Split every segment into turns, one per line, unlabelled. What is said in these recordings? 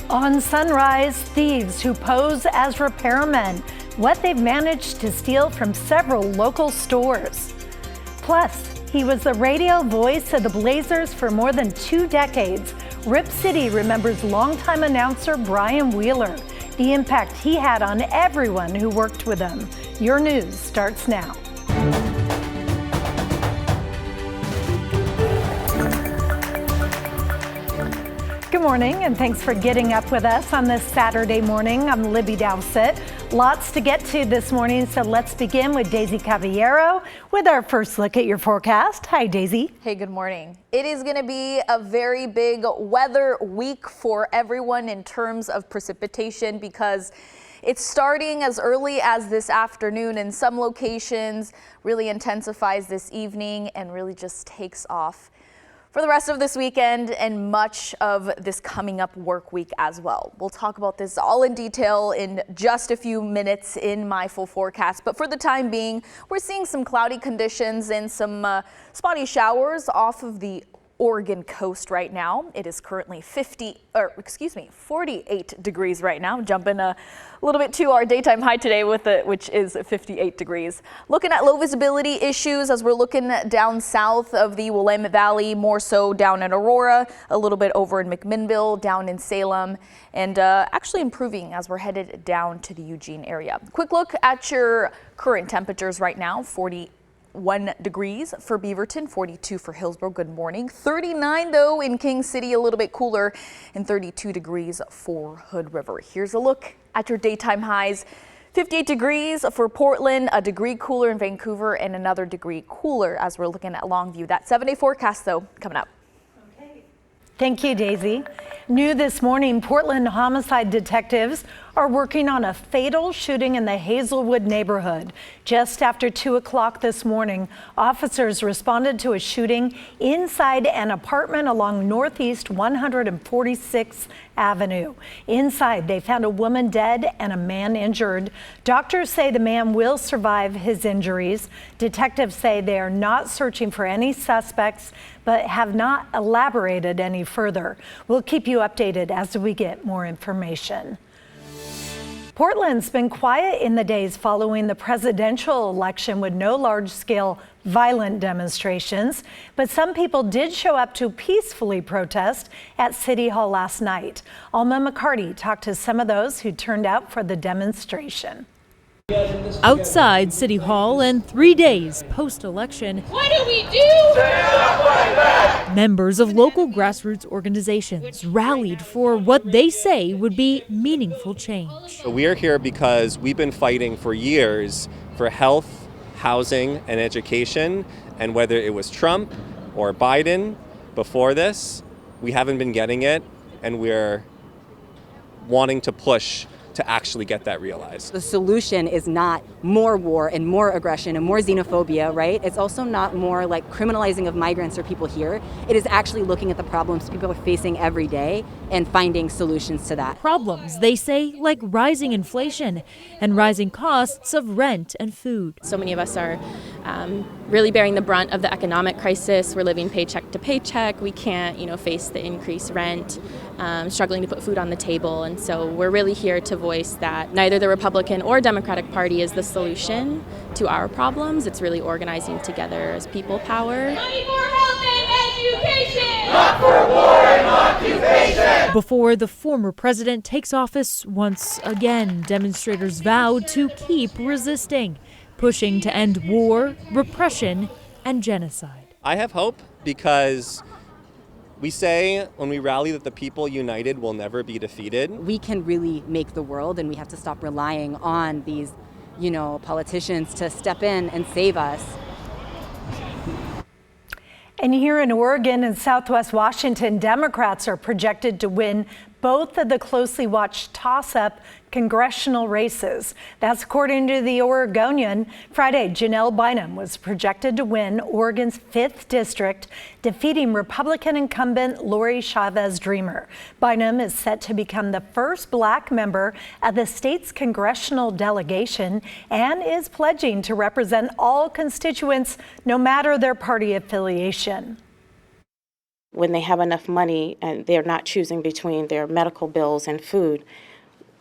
On Sunrise, thieves who pose as repairmen, what they've managed to steal from several local stores. Plus, he was the radio voice of the Blazers for more than 2 decades. Rip City remembers longtime announcer Brian Wheeler, the impact he had on everyone who worked with him. Your news starts now. Good morning, and thanks for getting up with us on this Saturday morning. I'm Libby Dowsett. Lots to get to this morning, so let's begin with Daisy Caballero with our first look at your forecast. Hi, Daisy.
Hey, good morning. It is going to be a very big weather week for everyone in terms of precipitation because it's starting as early as this afternoon in some locations, really intensifies this evening, and really just takes off for the rest of this weekend and much of this coming up work week as well. We'll talk about this all in detail in just a few minutes in my full forecast. But for the time being, we're seeing some cloudy conditions and some spotty showers off of the Oregon coast right now. It is currently 48 degrees right now. Jumping a little bit to our daytime high today with it, which is 58 degrees. Looking at low visibility issues as we're looking down south of the Willamette Valley, more so down in Aurora, a little bit over in McMinnville, down in Salem, and actually improving as we're headed down to the Eugene area. Quick look at your current temperatures right now. 41 degrees for Beaverton, 42 for Hillsborough. Good morning. 39 though in King City, a little bit cooler, and 32 degrees for Hood River. Here's a look at your daytime highs. 58 degrees for Portland, a degree cooler in Vancouver, and another degree cooler as we're looking at Longview. That 7-day forecast though coming up.
Okay. Thank you, Daisy. New this morning, Portland homicide detectives are working on a fatal shooting in the Hazelwood neighborhood. Just after 2 o'clock this morning, officers responded to a shooting inside an apartment along Northeast 146th Avenue. Inside, they found a woman dead and a man injured. Doctors say the man will survive his injuries. Detectives say they are not searching for any suspects, but have not elaborated any further. We'll keep you updated as we get more information. Portland's been quiet in the days following the presidential election with no large-scale violent demonstrations, but some people did show up to peacefully protest at City Hall last night. Alma McCarty talked to some of those who turned out for the demonstration.
Outside City Hall and 3 days post-election,
what do we do?
Members of local grassroots organizations rallied for what they say would be meaningful change.
We are here because we've been fighting for years for health, housing, and education, and whether it was Trump or Biden before this, we haven't been getting it, and we're wanting to push to actually get that realized.
The solution is not more war and more aggression and more xenophobia, right? It's also not more like criminalizing of migrants or people here. It is actually looking at the problems people are facing every day and finding solutions to that.
Problems, they say, like rising inflation and rising costs of rent and food.
So many of us are really bearing the brunt of the economic crisis. We're living paycheck to paycheck. We can't, face the increased rent, struggling to put food on the table. And so we're really here to voice that neither the Republican or Democratic Party is the solution to our problems. It's really organizing together as people power.
Money for health and education!
Not for war and occupation!
Before the former president takes office once again, demonstrators vowed to keep resisting, pushing to end war, repression, and genocide.
I have hope because we say when we rally that the people united will never be defeated.
We can really make the world, and we have to stop relying on these, politicians to step in and save us.
And here in Oregon and Southwest Washington, Democrats are projected to win both of the closely watched toss-up congressional races. That's according to the Oregonian. Friday, Janelle Bynum was projected to win Oregon's 5th district, defeating Republican incumbent Lori Chavez Dreamer. Bynum is set to become the first Black member of the state's congressional delegation and is pledging to represent all constituents, no matter their party affiliation.
When they have enough money and they're not choosing between their medical bills and food,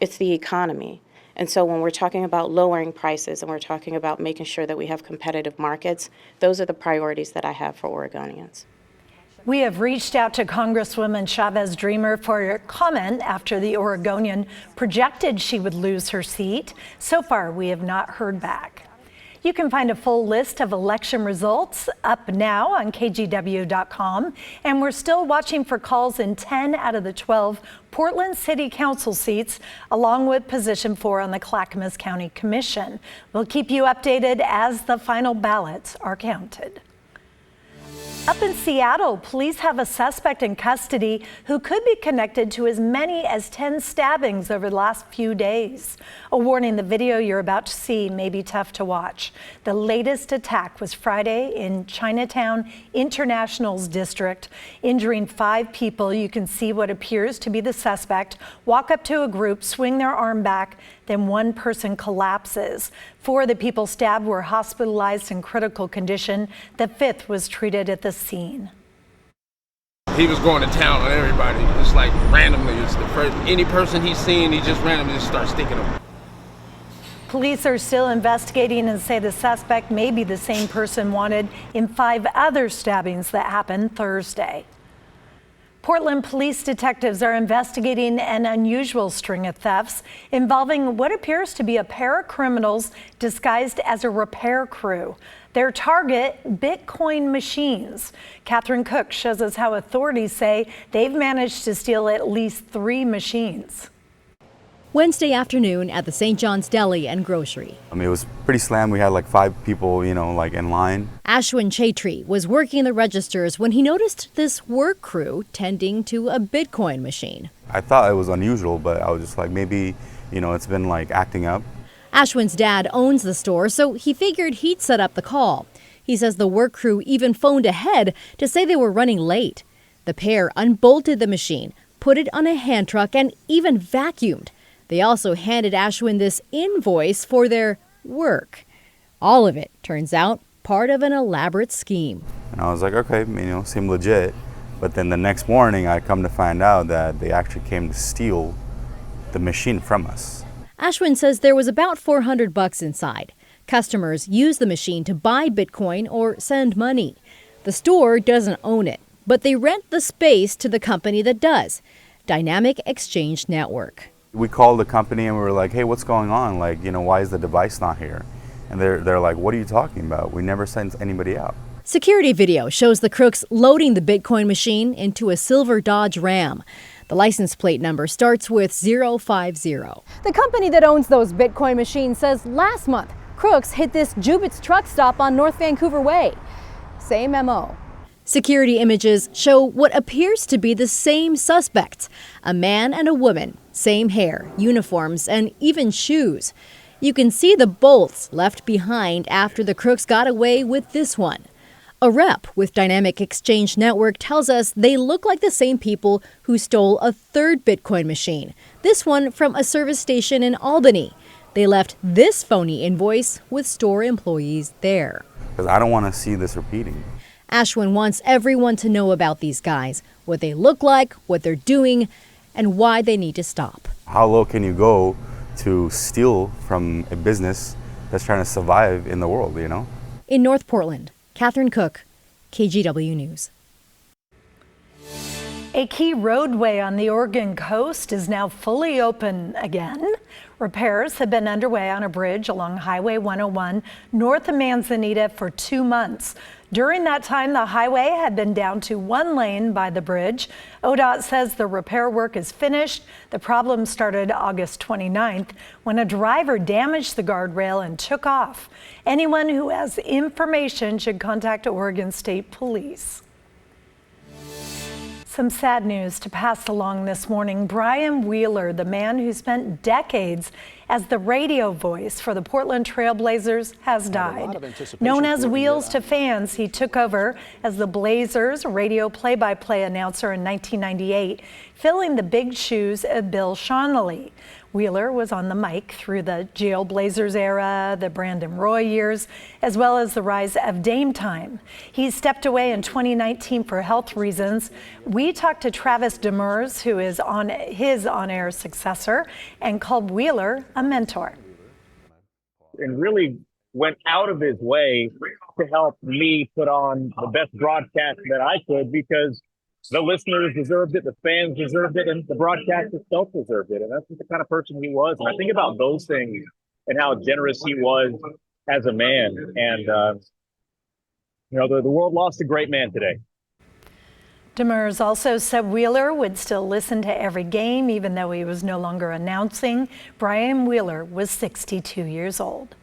it's the economy. And so when we're talking about lowering prices and we're talking about making sure that we have competitive markets, those are the priorities that I have for Oregonians.
We have reached out to Congresswoman Chavez Dreamer for comment after the Oregonian projected she would lose her seat. So far, we have not heard back. You can find a full list of election results up now on KGW.com. And we're still watching for calls in 10 out of the 12 Portland City Council seats, along with position 4 on the Clackamas County Commission. We'll keep you updated as the final ballots are counted. Up in Seattle, police have a suspect in custody who could be connected to as many as 10 stabbings over the last few days. A warning, the video you're about to see may be tough to watch. The latest attack was Friday in Chinatown International's district, injuring 5 people. You can see what appears to be the suspect walk up to a group, swing their arm back, then one person collapses. 4 of the people stabbed were hospitalized in critical condition. The 5th was treated at the scene.
He was going to town on everybody, just like randomly. It's the first, any person he's seen, he just randomly just starts sticking them.
Police are still investigating and say the suspect may be the same person wanted in 5 other stabbings that happened Thursday. Portland police detectives are investigating an unusual string of thefts involving what appears to be a pair of criminals disguised as a repair crew. Their target, Bitcoin machines. Catherine Cook shows us how authorities say they've managed to steal at least 3 machines.
Wednesday afternoon at the St. John's Deli and Grocery.
It was pretty slammed. We had like 5 people, in line.
Ashwin Chaitri was working the registers when he noticed this work crew tending to a Bitcoin machine.
I thought it was unusual, but I was just like, maybe, it's been like acting up.
Ashwin's dad owns the store, so he figured he'd set up the call. He says the work crew even phoned ahead to say they were running late. The pair unbolted the machine, put it on a hand truck, and even vacuumed. They also handed Ashwin this invoice for their work. All of it, turns out, part of an elaborate scheme.
And I was like, okay, seemed legit. But then the next morning, I come to find out that they actually came to steal the machine from us.
Ashwin says there was about $400 inside. Customers use the machine to buy Bitcoin or send money. The store doesn't own it, but they rent the space to the company that does, Dynamic Exchange Network.
We called the company and we were like, hey, what's going on? Like, why is the device not here? And they're like, what are you talking about? We never sent anybody out.
Security video shows the crooks loading the Bitcoin machine into a silver Dodge Ram. The license plate number starts with 050.
The company that owns those Bitcoin machines says last month, crooks hit this Jubit's truck stop on North Vancouver Way. Same MO.
Security images show what appears to be the same suspects, a man and a woman, same hair, uniforms, and even shoes. You can see the bolts left behind after the crooks got away with this one. A rep with Dynamic Exchange Network tells us they look like the same people who stole a 3rd Bitcoin machine, this one from a service station in Albany. They left this phony invoice with store employees there.
Because I don't want to see this repeating.
Ashwin wants everyone to know about these guys, what they look like, what they're doing, and why they need to stop.
How low can you go to steal from a business that's trying to survive in the world,
In North Portland, Catherine Cook, KGW News.
A key roadway on the Oregon coast is now fully open again. Repairs have been underway on a bridge along Highway 101 north of Manzanita for 2 months. During that time, the highway had been down to 1 lane by the bridge. ODOT says the repair work is finished. The problem started August 29th when a driver damaged the guardrail and took off. Anyone who has information should contact Oregon State Police. Some sad news to pass along this morning. Brian Wheeler, the man who spent decades as the radio voice for the Portland Trail Blazers has died. Known as Wheels to fans, he took over as the Blazers radio play-by-play announcer in 1998, filling the big shoes of Bill Schonely. Wheeler was on the mic through the Jail Blazers era, the Brandon Roy years, as well as the rise of Dame Time. He stepped away in 2019 for health reasons. We talked to Travis Demers, who is his on-air successor, and called Wheeler a mentor.
And really went out of his way to help me put on the best broadcast that I could, because the listeners deserved it, the fans deserved it, and the broadcast itself deserved it. And that's the kind of person he was. And I think about those things and how generous he was as a man. And, the world lost a great man today.
Demers also said Wheeler would still listen to every game, even though he was no longer announcing. Brian Wheeler was 62 years old.